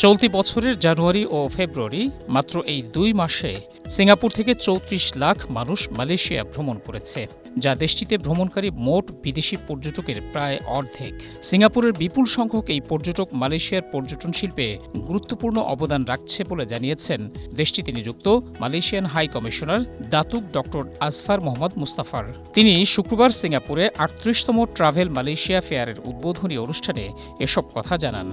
চলতি বছরের জানুয়ারি ও ফেব্রুয়ারি মাত্র এই ২ মাসে সিঙ্গাপুর থেকে ৩৪ লাখ মানুষ মালয়েশিয়া ভ্রমণ করেছে, যা দেশটিতে ভ্রমণকারী মোট বিদেশি পর্যটকের প্রায় অর্ধেক। সিঙ্গাপুরের বিপুল সংখ্যক এই পর্যটক মালয়েশিয়ার পর্যটন শিল্পে গুরুত্বপূর্ণ অবদান রাখছে বলে জানিয়েছেন দেশটিতে নিযুক্ত Malaysian high commissioner Datuk doctor Asfar Mohammad মুস্তাফার। তিনি শুক্রবার সিঙ্গাপুরে ৩৮তম ট্রাভেল মালয়েশিয়া ফেয়ারের উদ্বোধনী অনুষ্ঠানে এসব কথা জানান।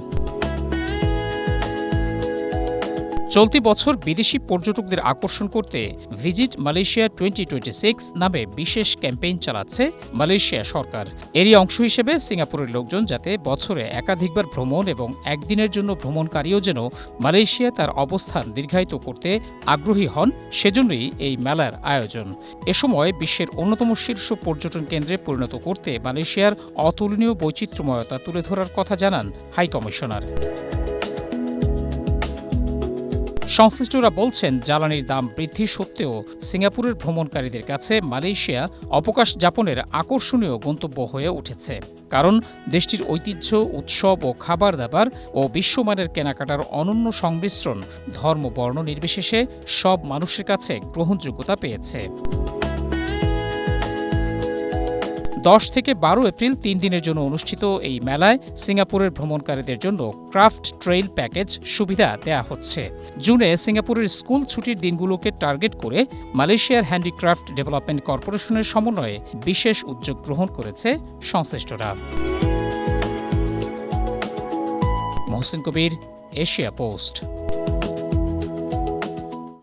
চলতি বছর বিদেশি পর্যটকদের আকর্ষণ করতে ভিজিট মালয়েশিয়া 2026 নামে বিশেষ ক্যাম্পেইন চালাচ্ছে মালয়েশিয়া সরকার। এরই অংশ হিসেবে সিঙ্গাপুরের লোকজন যাতে বছরে একাধিকবার ভ্রমণ এবং একদিনের জন্য ভ্রমণকারীও যেন মালয়েশিয়া তার অবস্থান দীর্ঘায়িত করতে আগ্রহী হন, সেজন্যই এই মেলার আয়োজন। এ সময় বিশ্বের অন্যতম শীর্ষ পর্যটন কেন্দ্রে পরিণত করতে মালয়েশিয়ার অতুলনীয় বৈচিত্র্যময়তা তুলে ধরার কথা জানান হাই কমিশনার। সংশ্লিষ্টরা বলছেন, জ্বালানির দাম বৃদ্ধি সত্ত্বেও সিঙ্গাপুরের ভ্রমণকারীদের কাছে মালয়েশিয়া অবকাশ যাপনের আকর্ষণীয় গন্তব্য হয়ে উঠেছে। কারণ দেশটির ঐতিহ্য, উৎসব ও খাবার দাবার ও বিশ্বমানের কেনাকাটার অনন্য সংমিশ্রণ ধর্ম বর্ণ নির্বিশেষে সব মানুষের কাছে গ্রহণযোগ্যতা পেয়েছে। ১০ থেকে ১২ এপ্রিল ৩ দিনের জন্য অনুষ্ঠিত এই মেলায় সিঙ্গাপুরের ভ্রমণকারীদের জন্য ক্রাফট ট্রেইল প্যাকেজ সুবিধা দেয়া হচ্ছে। জুনে সিঙ্গাপুরের স্কুল ছুটির দিনগুলোকে টার্গেট করে মালয়েশিয়ার হ্যান্ডিক্রাফট ডেভেলপমেন্ট কর্পোরেশনের সমন্বয়ে বিশেষ উদ্যোগ গ্রহণ করেছে সংশ্লিষ্টরা। মহসিন কবির, এশিয়া পোস্ট।